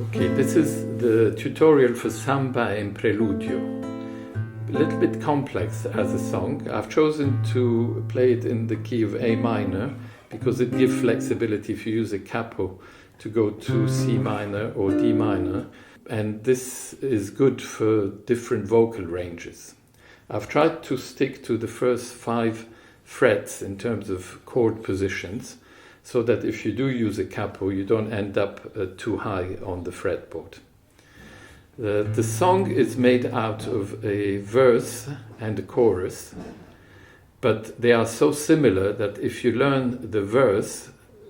Okay, this is the tutorial for Samba Em Preludio. A little bit complex as a song. I've chosen to play it in the key of A minor because it gives flexibility if you use a capo to go to C minor or D minor. And this is good for different vocal ranges. I've tried to stick to the first 5 frets in terms of chord positions, so that if you do use a capo, you don't end up too high on the fretboard. The song is made out of a verse and a chorus, but they are so similar that if you learn the verse,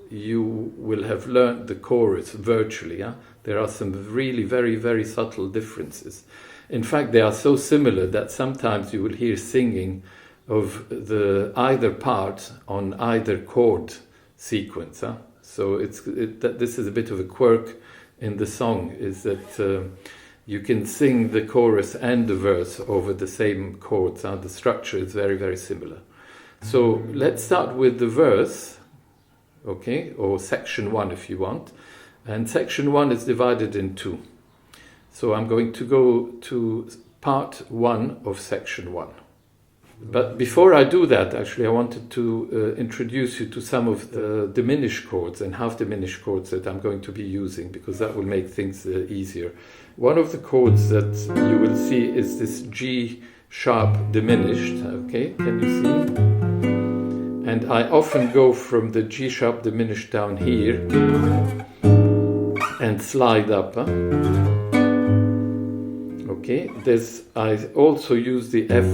you will have learned the chorus virtually. There are some really very, very subtle differences. In fact, they are so similar that sometimes you will hear singing of the either part on either chord sequence. So this is a bit of a quirk in the song, is that you can sing the chorus and the verse over the same chords. The structure is very, very similar. So let's start with the verse, okay, or section 1 if you want. And section 1 is divided in 2. So I'm going to go to part 1 of section 1. But before I do that, actually, I wanted to introduce you to some of the diminished chords and half diminished chords that I'm going to be using, because that will make things easier. One of the chords that you will see is this G sharp diminished, okay, can you see? And I often go from the G sharp diminished down here and slide up. Okay, I also use the F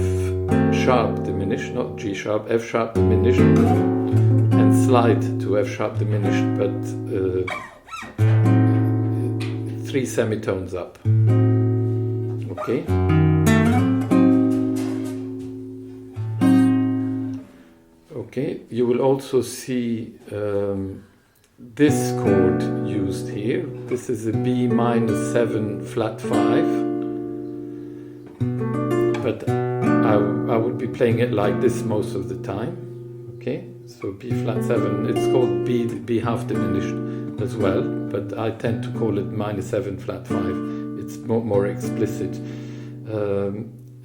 sharp diminished, not G sharp, F sharp diminished, and slide to F sharp diminished, but 3 semitones up. Okay. Okay, you will also see this chord used here. This is a B-7 flat 5. But I would be playing it like this most of the time. Okay, so B flat 7, it's called B half diminished as well, but I tend to call it -7 flat 5. It's more explicit.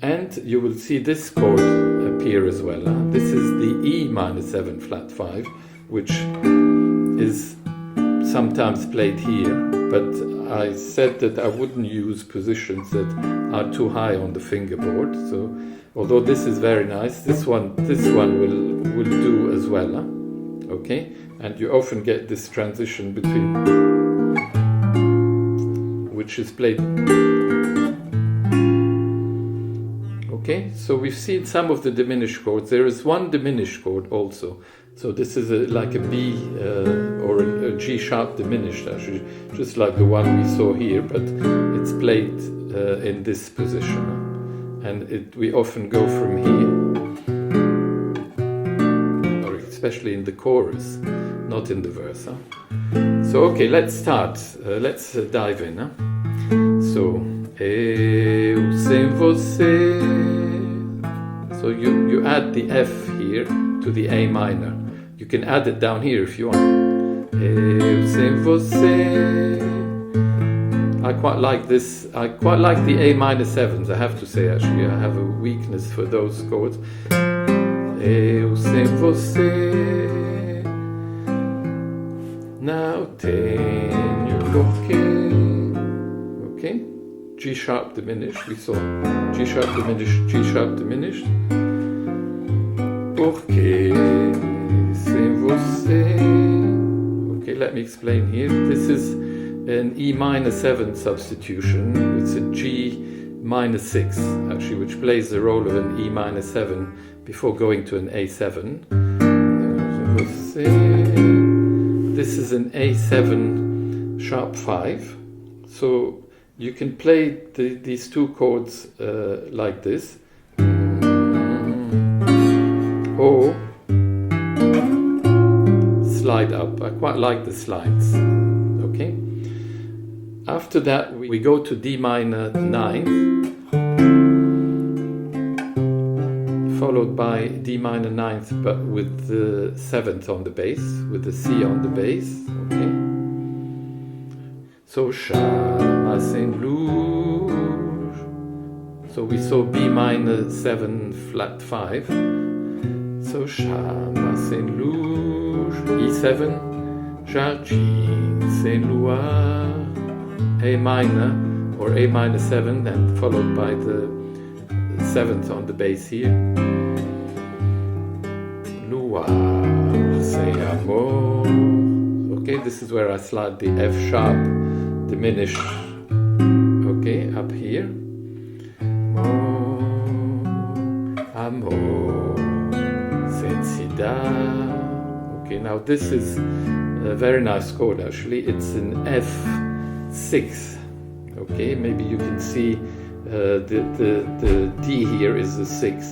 And you will see this chord appear as well. This is the E-7 flat 5, which is sometimes played here, but I said that I wouldn't use positions that are too high on the fingerboard. So although this is very nice, this one will do as well. Okay, and you often get this transition between, which is played. Okay, so we've seen some of the diminished chords. There is one diminished chord also. So this is like a B or a G sharp diminished, actually, just like the one we saw here, but it's played in this position. And we often go from here, or especially in the chorus, not in the verse. So okay, let's start. Let's dive in. So, eu sem você. So you add the F here to the A minor. You can add it down here if you want. Eu sem você. I quite like this. I quite like the A-7s, I have to say, actually. I have a weakness for those chords. Eu sem você. Now tenho porque. Okay? G sharp diminished. We saw G sharp diminished, G sharp diminished. Porque sem você. Okay, let me explain here. This is an E-7 substitution. It's a G-6, actually, which plays the role of an E-7 before going to an A7. This is an A7 sharp 5. So you can play these two chords like this. Or slide up. I quite like the slides. Okay. After that, we go to D-9, followed by D-9, but with the 7th on the bass, with the C on the bass. Okay. So chama sem luz. So we saw B minor 7 flat 5. So chama sem luz. E7, jardim sem luar. A minor or A minor 7, and followed by the 7th on the bass here. Luar sem amor. Okay, this is where I slide the F sharp diminished. Okay, up here. Amor, okay, now this is a very nice chord actually. It's an F6. Okay, maybe you can see the D here is a 6.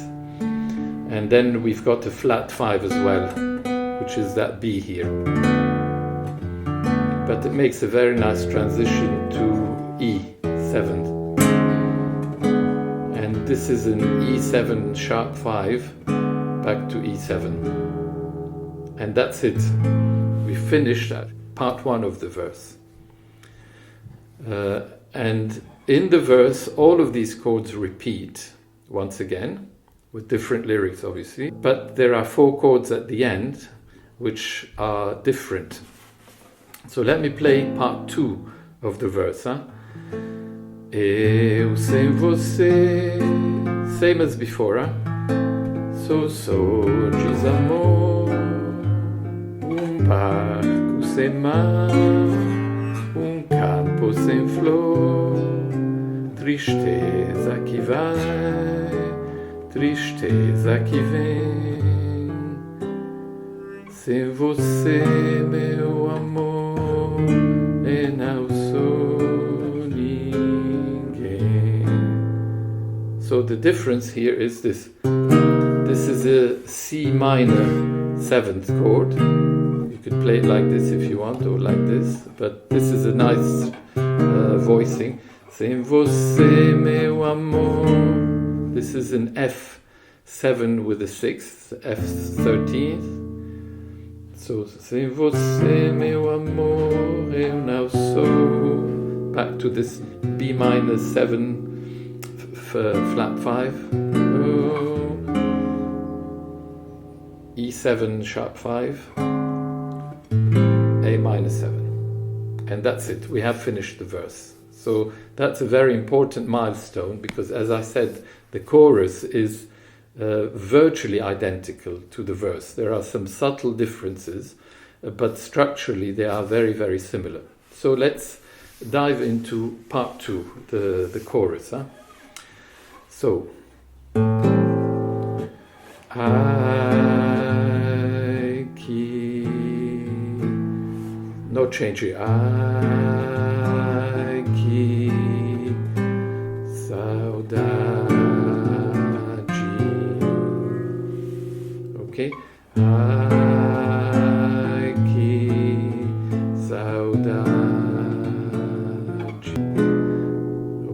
And then we've got a flat 5 as well, which is that B here. But it makes a very nice transition to E7. And this is an E7 sharp 5 back to E7. And that's it. We finished part 1 of the verse. And in the verse, all of these chords repeat once again, with different lyrics obviously, but there are 4 chords at the end which are different. So let me play part 2 of the verse. Eu sem você, same as before. Sou desamor, barco sem mar, campo sem flor, tristeza que vai, tristeza que vem. Sem você, meu amor, eu não sou ninguém. So the difference here is this. This is a C minor 7th chord. You could play it like this if you want, or like this, but this is a nice voicing. Sem você, meu amor. This is an F7 with a 6th, F13. So, sem você, meu amor, eu não sou. Back to this B minor 7 flat 5. Oh. E7 sharp 5. A minor 7. And that's it. We have finished the verse. So that's a very important milestone because, as I said, the chorus is virtually identical to the verse. There are some subtle differences, but structurally they are very, very similar. So let's dive into part 2, the chorus. So, I keep, no change here. I keep saudade. Okay, I keep saudade.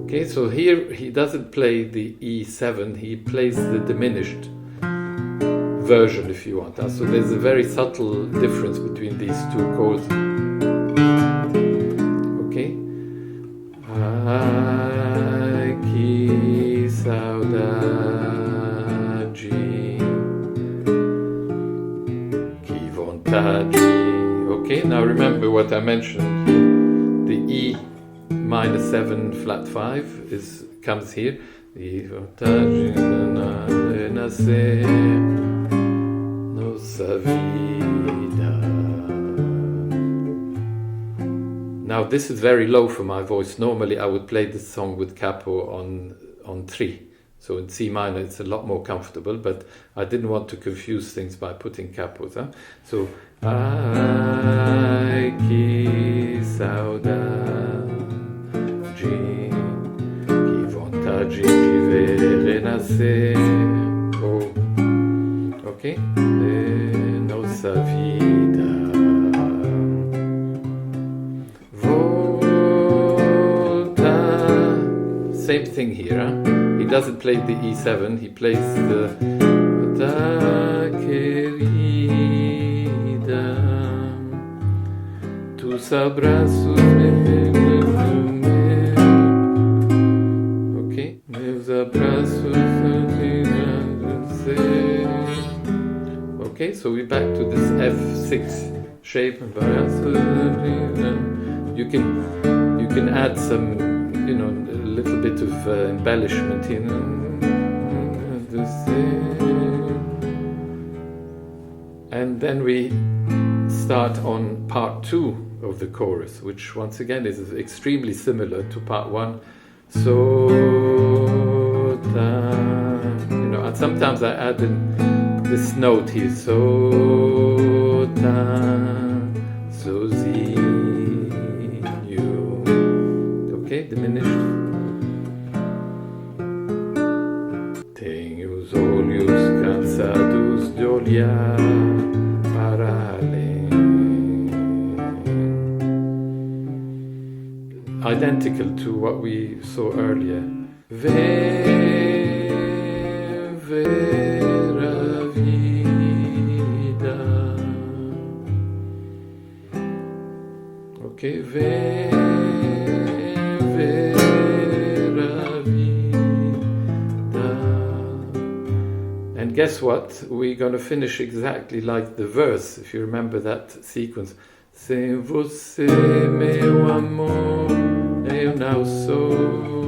Okay, so here he doesn't play the E7, he plays the diminished version if you want. So there's a very subtle difference between these 2 chords. Okay, ai que saudade, que vontade. Okay, now remember what I mentioned. The E minor 7 flat 5 comes here. Que vontade de nascer nossa vida. Now this is very low for my voice. Normally I would play this song with capo on 3. So in C minor it's a lot more comfortable, but I didn't want to confuse things by putting capos. So ai que saudade, que vontade de ver renascer. Oh, ok? De nossa vida. Same thing here. He doesn't play the E7, he plays the da querida, tus abraços me So we're back to this F6 shape. You can add some, a little bit of embellishment here. And then we start on part 2 of the chorus, which once again is extremely similar to part 1. So, and sometimes I add in this note here. So, so, you. Okay, diminished. Tenho os olhos cansados de olhar para além. Identical to what we saw earlier. Ver a vida. Okay, ver a vida. And guess what? We're going to finish exactly like the verse, if you remember that sequence. Sem você, meu amor, eu não sou.